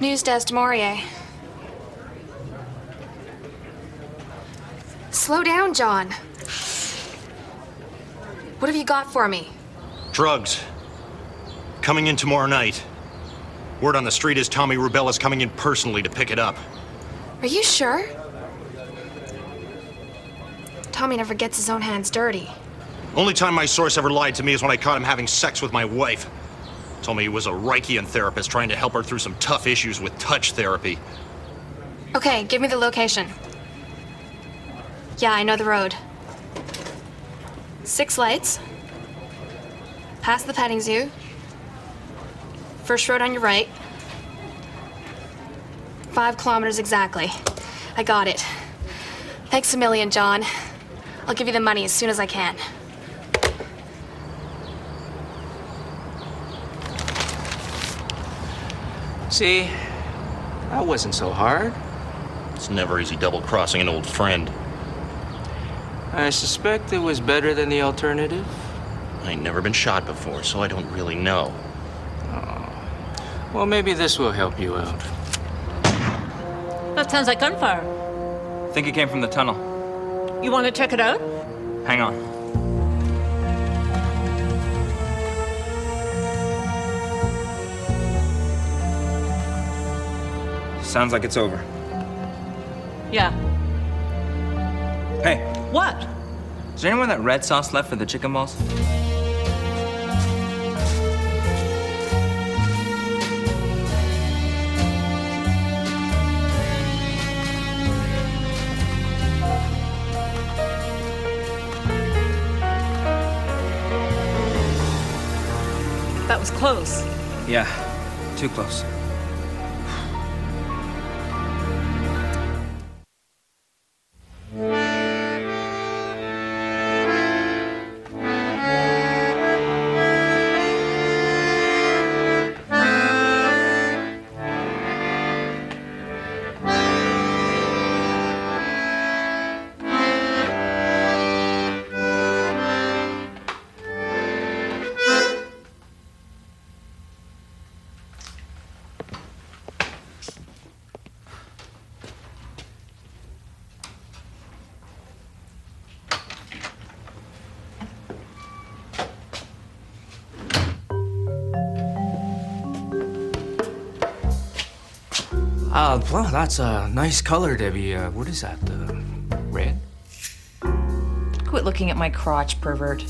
News desk, Maurier. Slow down, John. What have you got for me? Drugs. Coming in tomorrow night. Word on the street is Tommy Rubella's coming in personally to pick it up. Are you sure? Tommy never gets his own hands dirty. Only time my source ever lied to me is when I caught him having sex with my wife. Told me he was a Reichian therapist trying to help her through some tough issues with touch therapy. Okay, give me the location. Yeah, I know the road. 6 lights. Past the petting zoo. First road on your right. 5 kilometers exactly. I got it. Thanks a million, John. I'll give you the money as soon as I can. See, that wasn't so hard. It's never easy double-crossing an old friend. I suspect it was better than the alternative. I ain't never been shot before, so I don't really know. Oh. Well, maybe this will help you out. That sounds like gunfire. I think it came from the tunnel. You want to check it out? Hang on. Sounds like it's over. Yeah. Hey, What? is there anyone that red sauce left for the chicken balls? That was close. Yeah, too close. Well, that's a nice color, Debbie. What is that? Red? Quit looking at my crotch, pervert. It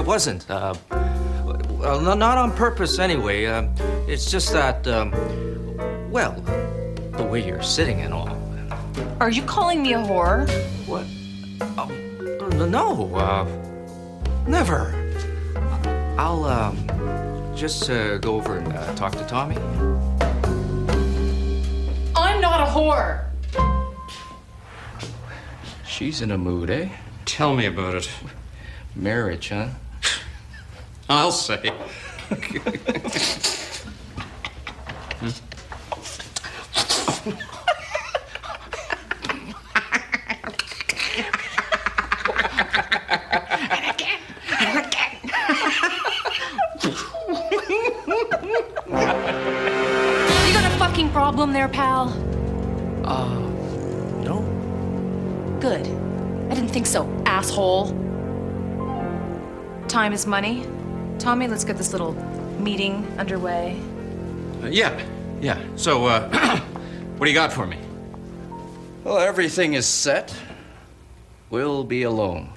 wasn't. Well, not on purpose anyway. It's just that, well, the way you're sitting and all. Are you calling me a whore? What? No, never. I'll, just go over and talk to Tommy. I'm not a whore. She's in a mood, eh? Tell me about it. Marriage, huh? I'll say. You got a fucking problem there, pal? No. Good. I didn't think so, asshole. Time is money. Tommy, let's get this little meeting underway. Yeah. So, what do you got for me? Well, everything is set. We'll be alone.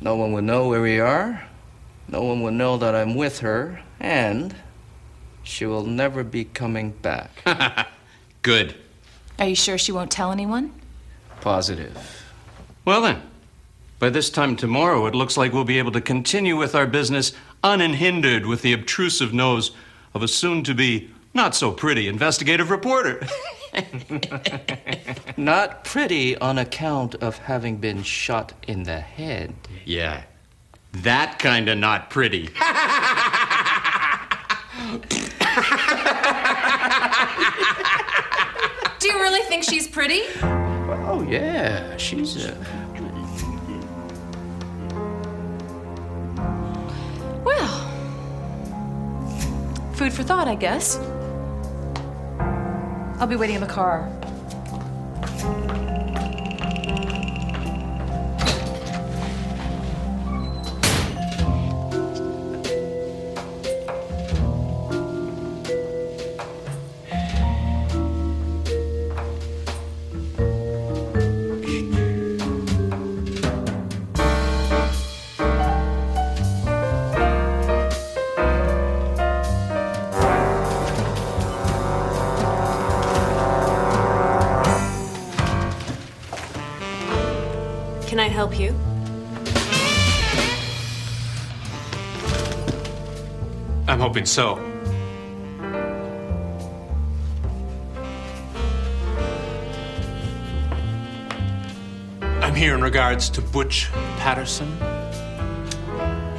No one will know where we are. No one will know that I'm with her. And she will never be coming back. Good. Are you sure she won't tell anyone? Positive. Well then, by this time tomorrow, it looks like we'll be able to continue with our business unhindered with the obtrusive nose of a soon-to-be not-so-pretty investigative reporter. Not pretty on account of having been shot in the head. Yeah, that kind of not pretty. Do you really think she's pretty? Oh, yeah, she's Well, food for thought, I guess. I'll be waiting in the car. Can I help you? I'm hoping so. I'm here in regards to Butch Patterson.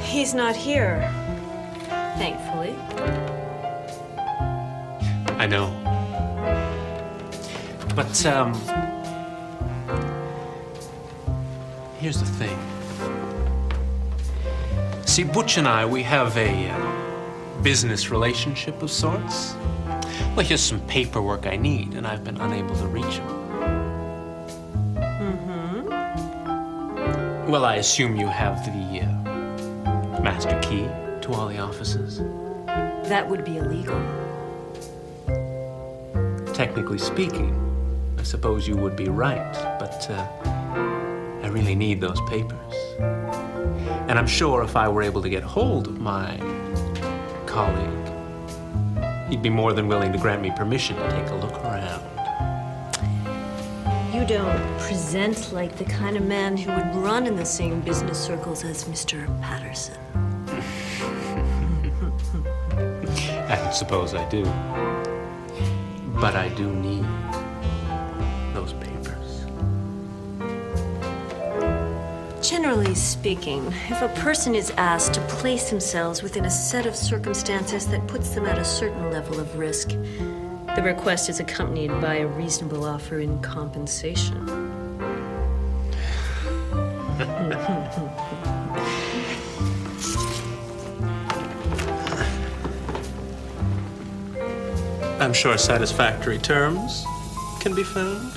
He's not here, thankfully. I know. But, here's the thing. See, Butch and I, we have a business relationship of sorts. Well, here's some paperwork I need, and I've been unable to reach him. Mm-hmm. Well, I assume you have the master key to all the offices. That would be illegal. Technically speaking, I suppose you would be right, but I really need those papers. And I'm sure if I were able to get hold of my colleague, he'd be more than willing to grant me permission to take a look around. You don't present like the kind of man who would run in the same business circles as Mr. Patterson. I suppose I do. But I do need those papers. Generally speaking, if a person is asked to place themselves within a set of circumstances that puts them at a certain level of risk, the request is accompanied by a reasonable offer in compensation. I'm sure satisfactory terms can be found.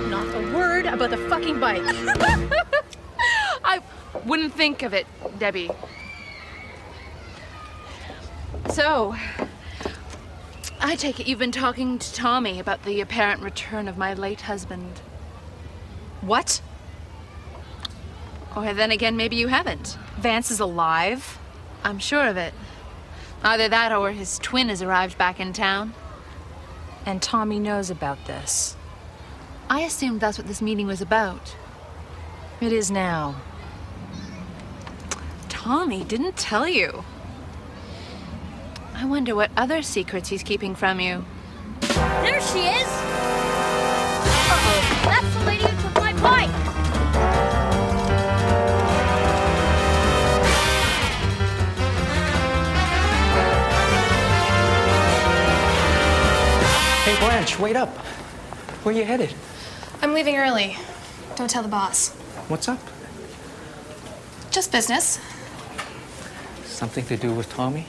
Not a word about the fucking bike. I wouldn't think of it, Debbie. So, I take it you've been talking to Tommy about the apparent return of my late husband. What? Or then again, maybe you haven't. Vance is alive? I'm sure of it. Either that or his twin has arrived back in town. And Tommy knows about this. I assumed that's what this meeting was about. It is now. Tommy didn't tell you. I wonder what other secrets he's keeping from you. There she is! Uh-oh, that's the lady who took my bike! Hey, Blanche, wait up. Where you headed? I'm leaving early. Don't tell the boss. What's up? Just business. Something to do with Tommy?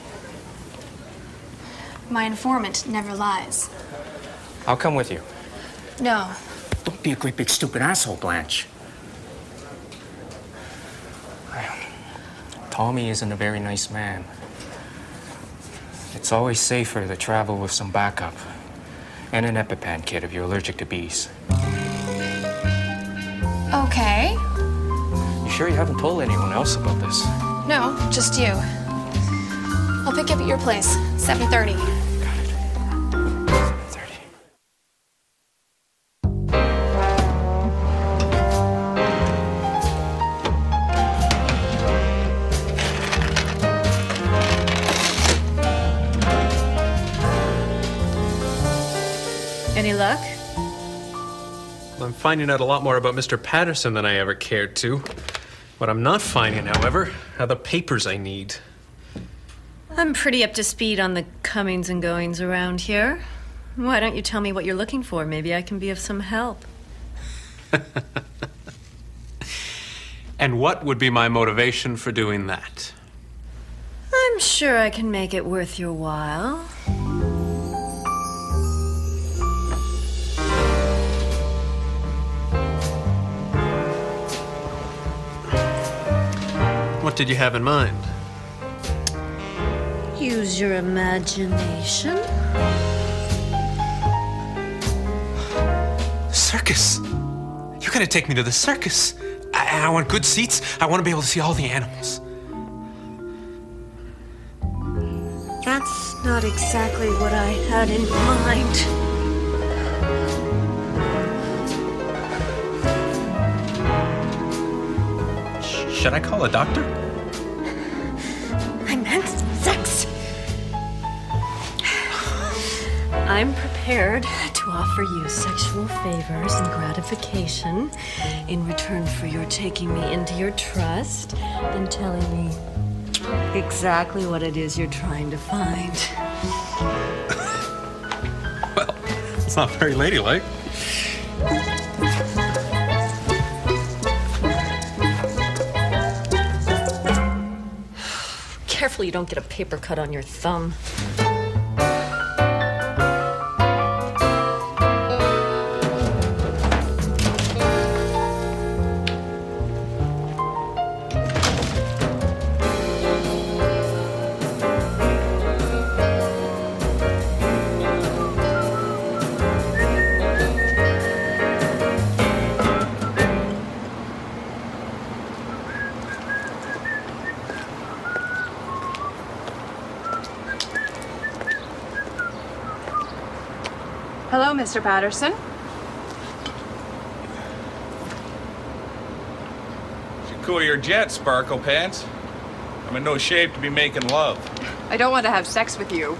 My informant never lies. I'll come with you. No. Don't be a great big stupid asshole, Blanche. Tommy isn't a very nice man. It's always safer to travel with some backup. And an EpiPen kit if you're allergic to bees. Okay. You sure you haven't told anyone else about this? No, just you. I'll pick you up at your place, 7:30. Got it. 7:30. Any luck? Well, I'm finding out a lot more about Mr. Patterson than I ever cared to. What I'm not finding, however, are the papers I need. I'm pretty up to speed on the comings and goings around here. Why don't you tell me what you're looking for? Maybe I can be of some help. And what would be my motivation for doing that? I'm sure I can make it worth your while. What did you have in mind? Use your imagination. Circus! You're gonna take me to the circus. I want good seats. I want to be able to see all the animals. That's not exactly what I had in mind. Should I call a doctor? I meant sex. I'm prepared to offer you sexual favors and gratification in return for your taking me into your trust and telling me exactly what it is you're trying to find. Well, it's not very ladylike. Careful you don't get a paper cut on your thumb. Hello, Mr. Patterson. Should cool your jet, Sparkle Pants. I'm in no shape to be making love. I don't want to have sex with you.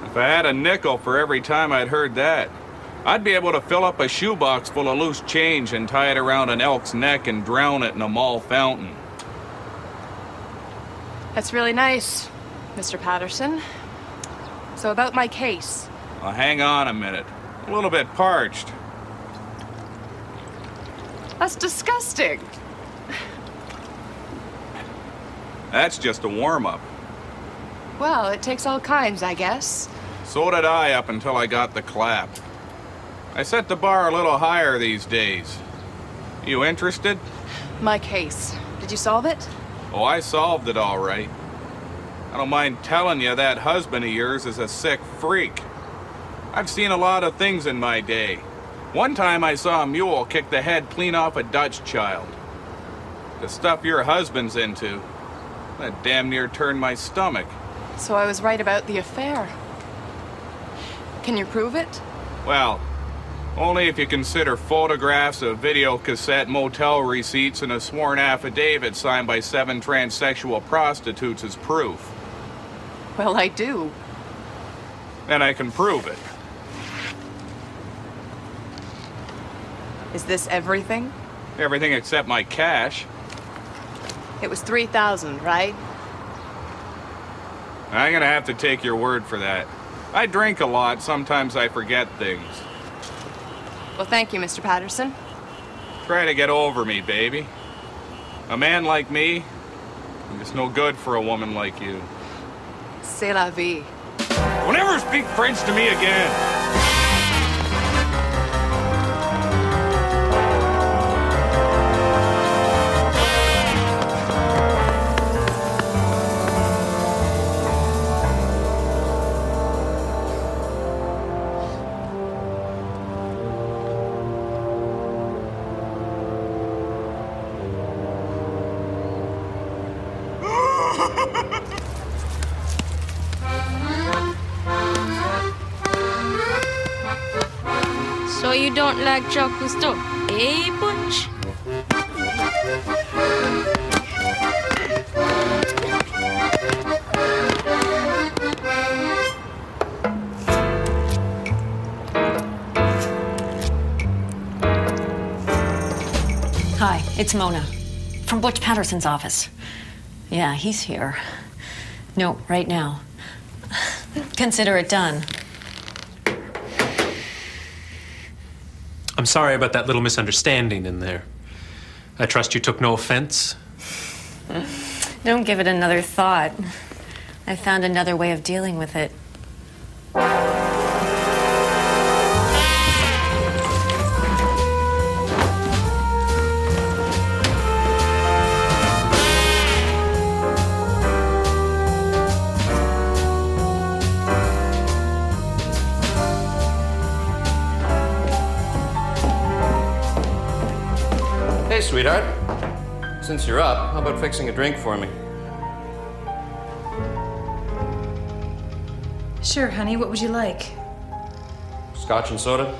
If I had a nickel for every time I'd heard that, I'd be able to fill up a shoebox full of loose change and tie it around an elk's neck and drown it in a mall fountain. That's really nice, Mr. Patterson. So about my case. Well, hang on a minute. A little bit parched. That's disgusting. That's just a warm-up. Well, it takes all kinds, I guess. So did I up until I got the clap. I set the bar a little higher these days. You interested? My case. Did you solve it? Oh, I solved it all right. I don't mind telling you that husband of yours is a sick freak. I've seen a lot of things in my day. One time I saw a mule kick the head clean off a Dutch child. The stuff your husband's into, that damn near turned my stomach. So I was right about the affair. Can you prove it? Well, only if you consider photographs of video cassette motel receipts and a sworn affidavit signed by 7 transsexual prostitutes as proof. Well, I do. Then I can prove it. Is this everything? Everything except my cash. It was $3,000, right? I'm gonna have to take your word for that. I drink a lot, sometimes I forget things. Well, thank you, Mr. Patterson. Try to get over me, baby. A man like me is no good for a woman like you. C'est la vie. Don't ever speak French to me again! So you don't like Jacques Cousteau, eh, Butch? It's Mona. From Butch Patterson's office. Yeah, he's here. No, right now. Consider it done. I'm sorry about that little misunderstanding in there. I trust you took no offense? Don't give it another thought. I found another way of dealing with it. Hey, sweetheart. Since you're up, how about fixing a drink for me? Sure, honey. What would you like? Scotch and soda?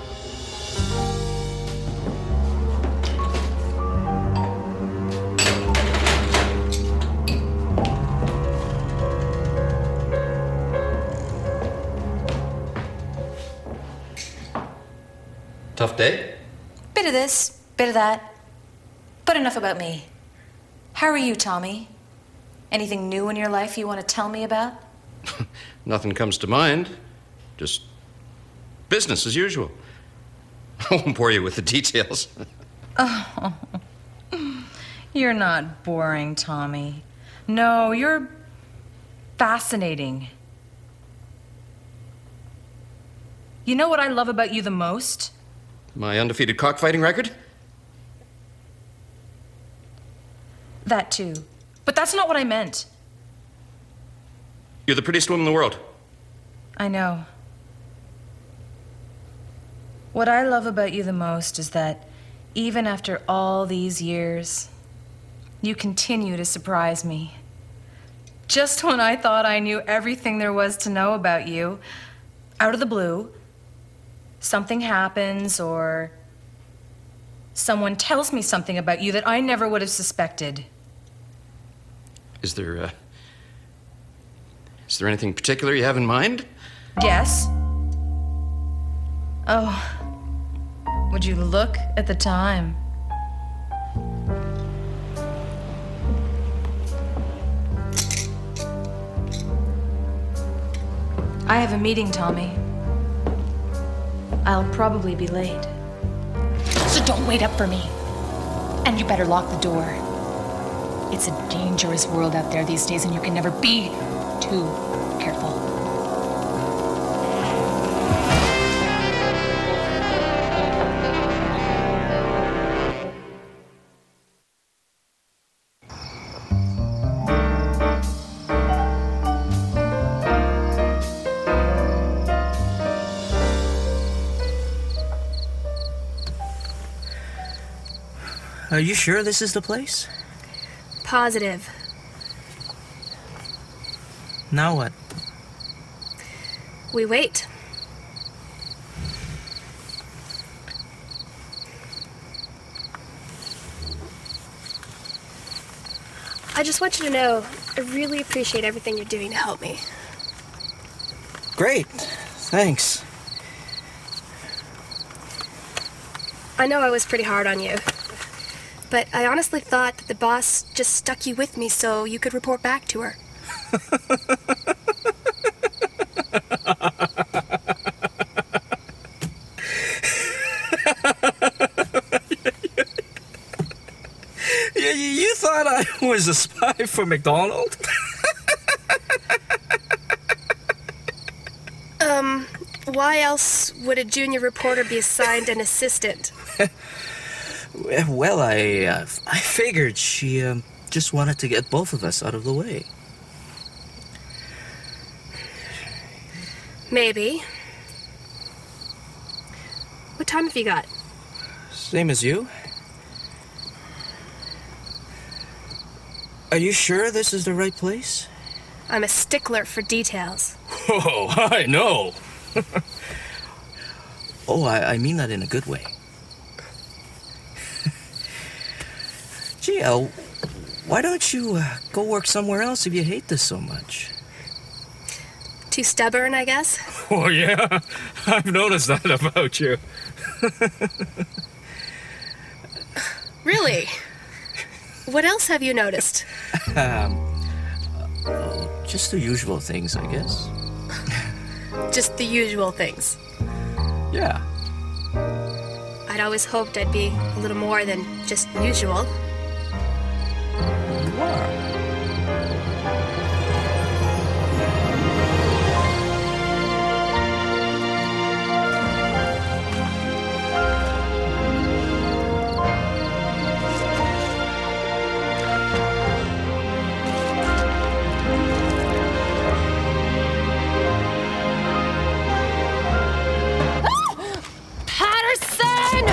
Tough day? Bit of this, bit of that. But enough about me. How are you, Tommy? Anything new in your life you want to tell me about? Nothing comes to mind. Just business as usual. I won't bore you with the details. Oh, you're not boring, Tommy. No, you're fascinating. You know what I love about you the most? My undefeated cockfighting record? That too. But that's not what I meant. You're the prettiest woman in the world. I know. What I love about you the most is that even after all these years, you continue to surprise me. Just when I thought I knew everything there was to know about you, out of the blue, something happens or someone tells me something about you that I never would have suspected. Is there anything particular you have in mind? Yes. Oh, would you look at the time? I have a meeting, Tommy. I'll probably be late. So don't wait up for me. And you better lock the door. It's a dangerous world out there these days, and you can never be too careful. Are you sure this is the place? Positive. Now what? We wait. I just want you to know, I really appreciate everything you're doing to help me. Great. Thanks. I know I was pretty hard on you, but I honestly thought that the boss just stuck you with me so you could report back to her. You thought I was a spy for McDonald? Why else would a junior reporter be assigned an assistant? Well, I figured she just wanted to get both of us out of the way. Maybe. What time have you got? Same as you. Are you sure this is the right place? I'm a stickler for details. Oh, I know. Oh, I mean that in a good way. Gee, why don't you go work somewhere else if you hate this so much? Too stubborn, I guess? Oh, yeah. I've noticed that about you. Really? What else have you noticed? Just the usual things, I guess. Just the usual things. Yeah. I'd always hoped I'd be a little more than just usual. You are. Patterson!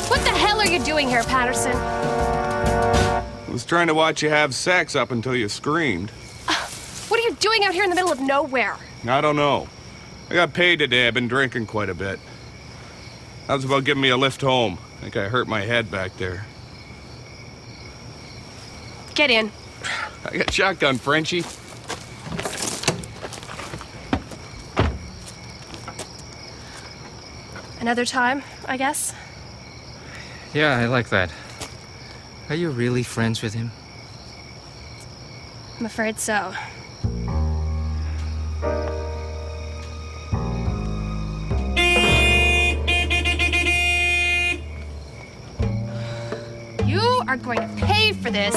What the hell are you doing here, Patterson? I was trying to watch you have sex up until you screamed. What are you doing out here in the middle of nowhere? I don't know. I got paid today. I've been drinking quite a bit. How's about giving me a lift home? I think I hurt my head back there. Get in. I got shotgun, Frenchie. Another time, I guess. Yeah, I like that. Are you really friends with him? I'm afraid so. You are going to pay for this.